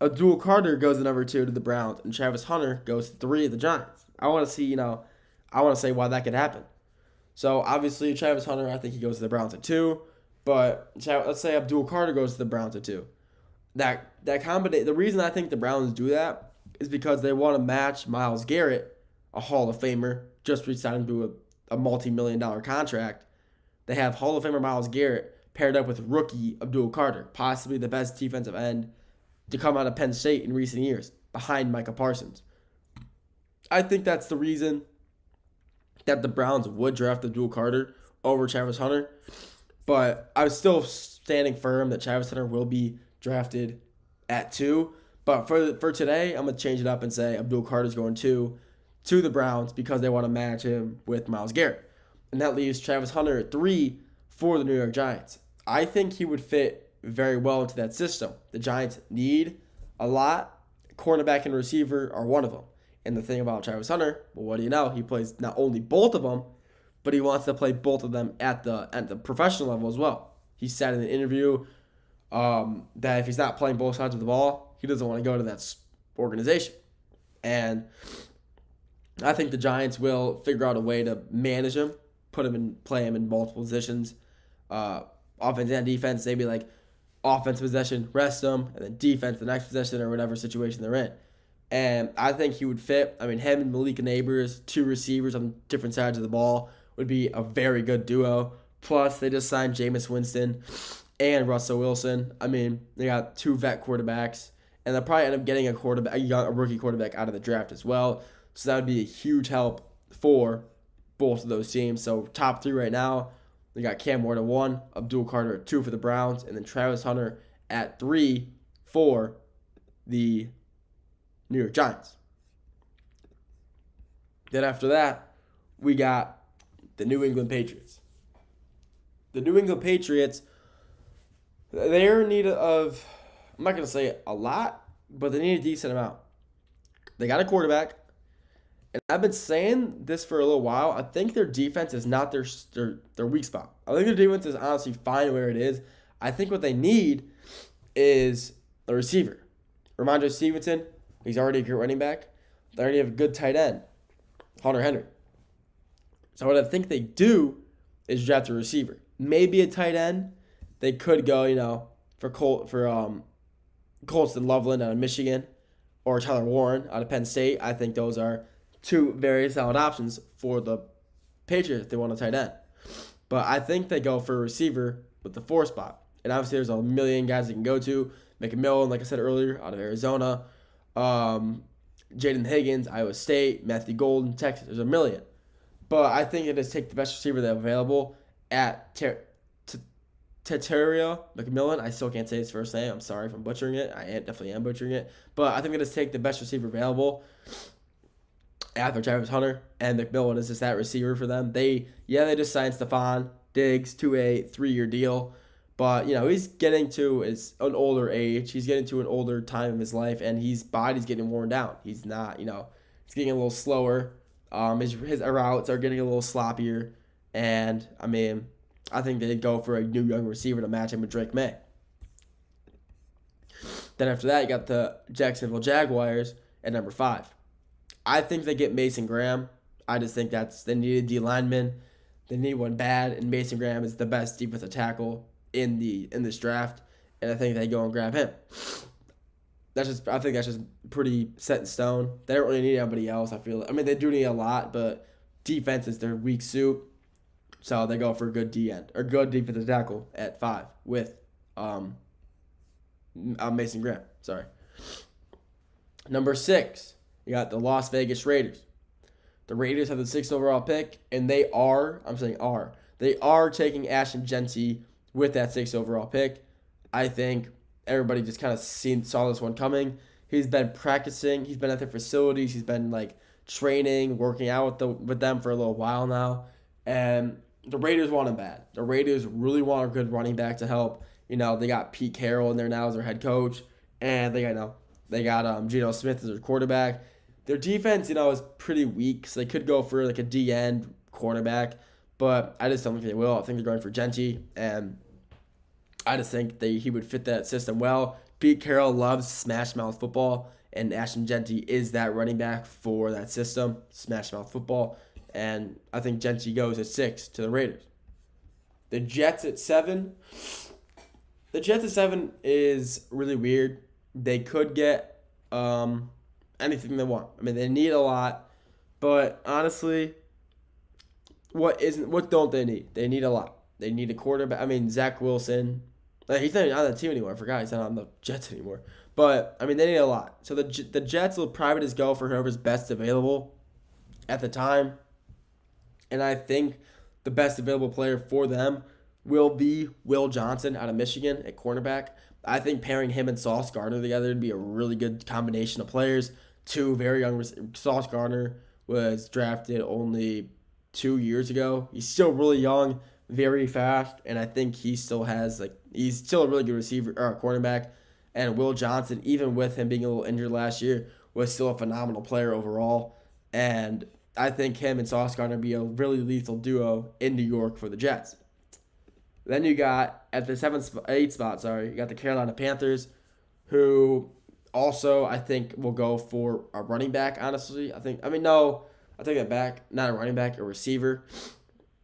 Abdul Carter goes to number 2 to the Browns, and Travis Hunter goes to 3 to the Giants. I want to see, I want to say why that could happen. So, obviously, Travis Hunter, I think he goes to the Browns at 2. But let's say Abdul Carter goes to the Browns at 2. That combination, the reason I think the Browns do that is because they want to match Myles Garrett, a Hall of Famer, just re-signed to a multi-million-dollar contract. They have Hall of Famer Myles Garrett paired up with rookie Abdul Carter, possibly the best defensive end to come out of Penn State in recent years, behind Micah Parsons. I think that's the reason that the Browns would draft Abdul Carter over Travis Hunter. But I'm still standing firm that Travis Hunter will be drafted at 2. But for today, I'm going to change it up and say Abdul Carter's going to the Browns because they want to match him with Myles Garrett. And that leaves Travis Hunter at 3 for the New York Giants. I think he would fit very well into that system. The Giants need a lot. Cornerback and receiver are one of them. And the thing about Travis Hunter, well, what do you know? He plays not only both of them, but he wants to play both of them at the professional level as well. He said in an interview that if he's not playing both sides of the ball, he doesn't want to go to that organization. And I think the Giants will figure out a way to manage him, play him in multiple positions, offense and defense. Maybe like offense possession, rest him, and then defense the next possession or whatever situation they're in. And I think he would fit. I mean, him and Malik Neighbors, 2 receivers on different sides of the ball, would be a very good duo. Plus, they just signed Jameis Winston and Russell Wilson. I mean, they got 2 vet quarterbacks, and they'll probably end up getting a rookie quarterback out of the draft as well. So that would be a huge help for both of those teams. So top 3 right now, we got Cam Ward at 1, Abdul Carter at 2 for the Browns, and then Travis Hunter at 3 for the New York Giants. Then after that, we got the New England Patriots. The New England Patriots, they're in need of, I'm not going to say a lot, but they need a decent amount. They got a quarterback, and I've been saying this for a little while. I think their defense is not their weak spot. I think their defense is honestly fine where it is. I think what they need is a receiver. Ramondre Stevenson, he's already a good running back. They already have a good tight end, Hunter Henry. So what I think they do is draft a receiver. Maybe a tight end. They could go, for Colston Loveland out of Michigan or Tyler Warren out of Penn State. I think those are 2 very solid options for the Patriots if they want a tight end. But I think they go for a receiver with the 4 spot. And obviously there's a million guys they can go to. McMillan, like I said earlier, out of Arizona. Jaden Higgins, Iowa State. Matthew Golden, Texas. There's a million. But I think it is take the best receiver that's available at Teteria McMillan. I still can't say his first name. I'm sorry if I'm butchering it. I definitely am butchering it. But I think it is take the best receiver available after Travis Hunter, and McMillan is just that receiver for them. They just signed Stephon Diggs to a 3-year deal. But, he's getting to an older age. He's getting to an older time of his life, and his body's getting worn down. He's not, he's getting a little slower. His routes are getting a little sloppier. And, I think they'd go for a new young receiver to match him with Drake May. Then after that, you got the Jacksonville Jaguars at number 5. I think they get Mason Graham. I just think they need a D lineman. They need one bad, and Mason Graham is the best defensive tackle in this draft, and I think they go and grab him. I think that's just pretty set in stone. They don't really need anybody else. They do need a lot, but defense is their weak suit, so they go for a good D end or good defensive tackle at 5 with Mason Graham. Sorry. Number 6, you got the Las Vegas Raiders. The Raiders have the 6th overall pick, and they are taking Ashton Jeanty with that 6th overall pick. I think everybody just kind of saw this one coming. He's been practicing. He's been at their facilities. He's been training, working out with them for a little while now, and the Raiders want him bad. The Raiders really want a good running back to help. They got Pete Carroll in there now as their head coach, and they got Geno Smith as their quarterback. Their defense, is pretty weak, so they could go for like a D-end quarterback, but I just don't think they will. I think they're going for Genty, and I just think he would fit that system well. Pete Carroll loves smash mouth football, and Ashton Genty is that running back for that system, smash mouth football. And I think Genty goes at 6 to the Raiders. The Jets at 7. The Jets at 7 is really weird. They could get anything they want. I mean, they need a lot, but honestly, what don't they need? They need a lot. They need a quarterback. I mean, Zach Wilson. He's not on the team anymore. I forgot he's not on the Jets anymore. But I mean, they need a lot. So the Jets will probably just go for whoever's best available at the time. And I think the best available player for them will be Will Johnson out of Michigan at cornerback. I think pairing him and Sauce Gardner together would be a really good combination of players. Two very young. Sauce Gardner was drafted only 2 years ago. He's still really young, very fast, and I think he's still a really good receiver or cornerback. And Will Johnson, even with him being a little injured last year, was still a phenomenal player overall. And I think him and Sauce Gardner be a really lethal duo in New York for the Jets. Then you got at the 8 spot, you got the Carolina Panthers, who also I think will go for a running back. Honestly, I take that back. Not a running back, a receiver.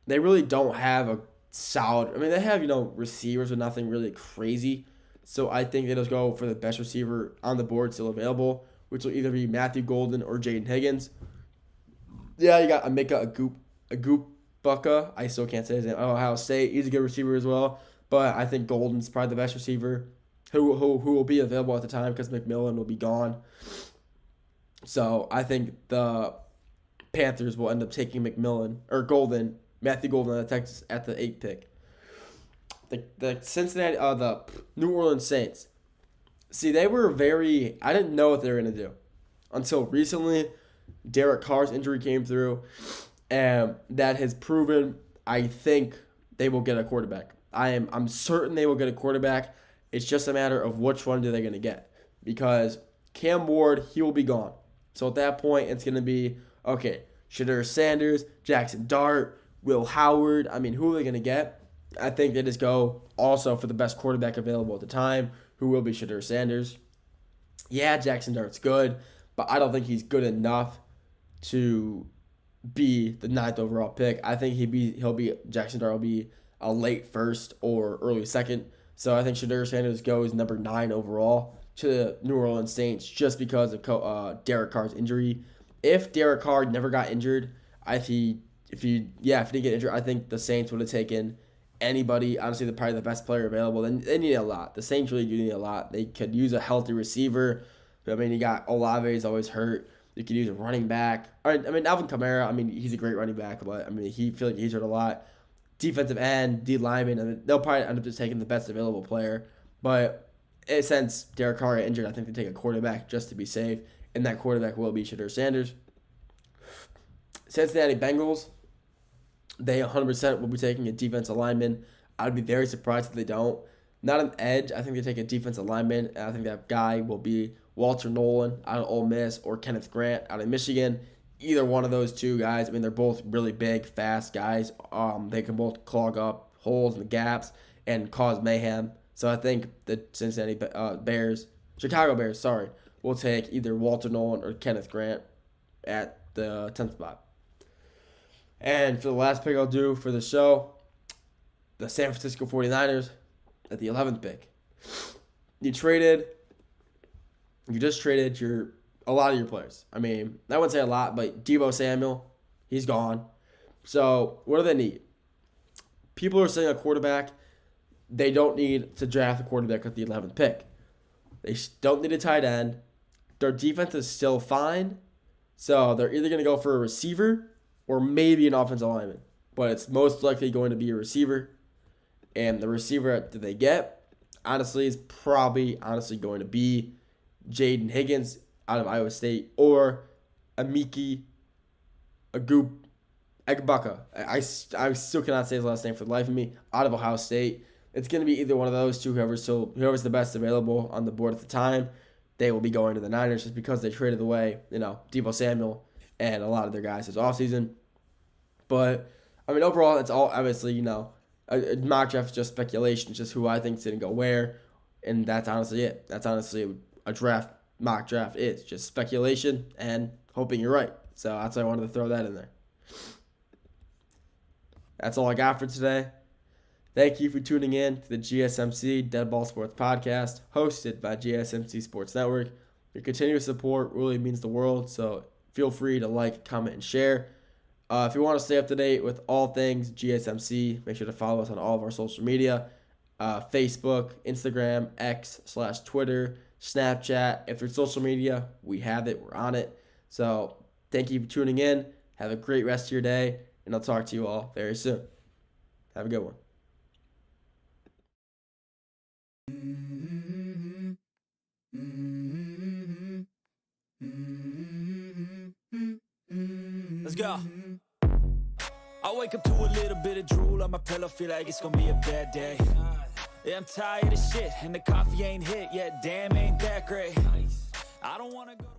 They really don't have a solid. I mean, they have receivers, but nothing really crazy. So I think they just go for the best receiver on the board still available, which will either be Matthew Golden or Jaden Higgins. Yeah, you got Emeka Egbuka. I still can't say his name. Ohio State. He's a good receiver as well. But I think Golden's probably the best receiver who will be available at the time because McMillan will be gone. So I think the Panthers will end up taking Matthew Golden out of Texas at the 8th pick. The New Orleans Saints. See, they were I didn't know what they were going to do until recently. Derek Carr's injury came through, and that has proven I think they will get a quarterback. I'm certain they will get a quarterback. It's just a matter of which one they're going to get, because Cam Ward, he will be gone. So at that point, it's going to be, okay, Shadur Sanders, Jackson Dart, Will Howard. I mean, who are they going to get? I think they just go also for the best quarterback available at the time, who will be Shadur Sanders. Yeah, Jackson Dart's good, but I don't think he's good enough to be the 9th overall pick. I think Jackson Dart will be a late 1st or early 2nd. So I think Shadur Sanders goes number 9 overall to the New Orleans Saints just because of Derek Carr's injury. If Derek Carr never got injured, if he didn't get injured, I think the Saints would have taken anybody. Honestly, they're probably the best player available. They need a lot. The Saints really do need a lot. They could use a healthy receiver. I mean, you got Olave is always hurt. You could use a running back. Alvin Kamara, he's a great running back, but he's hurt a lot. Defensive end, D lineman, they'll probably end up just taking the best available player. But since Derek Carr got injured, I think they take a quarterback just to be safe, and that quarterback will be Shadur Sanders. Cincinnati Bengals, they 100% will be taking a defensive lineman. I'd be very surprised if they don't. Not an edge. I think they take a defensive lineman, and I think that guy will be Walter Nolan out of Ole Miss or Kenneth Grant out of Michigan. Either one of those two guys. They're both really big, fast guys. They can both clog up holes and gaps and cause mayhem. So I think the Chicago Bears, will take either Walter Nolan or Kenneth Grant at the 10th spot. And for the last pick I'll do for the show, the San Francisco 49ers at the 11th pick. You just traded a lot of your players. I wouldn't say a lot, but Deebo Samuel, he's gone. So what do they need? People are saying a quarterback. They don't need to draft a quarterback at the 11th pick. They don't need a tight end. Their defense is still fine. So they're either going to go for a receiver or maybe an offensive lineman. But it's most likely going to be a receiver. And the receiver that they get, honestly, is probably going to be Jaden Higgins out of Iowa State or Emeka Egbaka. I still cannot say his last name for the life of me. Out of Ohio State. It's going to be either one of those two. Whoever's the best available on the board at the time, they will be going to the Niners just because they traded away, Deebo Samuel and a lot of their guys this offseason. But, I mean, overall, it's all obviously, a mock draft is just speculation, just who I think is going to go where. And that's honestly it. That's honestly a mock draft is. Just speculation and hoping you're right. So that's why I wanted to throw that in there. That's all I got for today. Thank you for tuning in to the GSMC Dead Ball Sports Podcast, hosted by GSMC Sports Network. Your continuous support really means the world, so feel free to like, comment, and share. If you want to stay up to date with all things GSMC, make sure to follow us on all of our social media, Facebook, Instagram, X/Twitter, Snapchat. If there's social media, we have it. We're on it. So thank you for tuning in. Have a great rest of your day, and I'll talk to you all very soon. Have a good one. Let's go. I wake up to a little bit of drool on my pillow, feel like it's gonna be a bad day. Yeah, I'm tired of shit, and the coffee ain't hit yet, damn, ain't that great. I don't wanna go to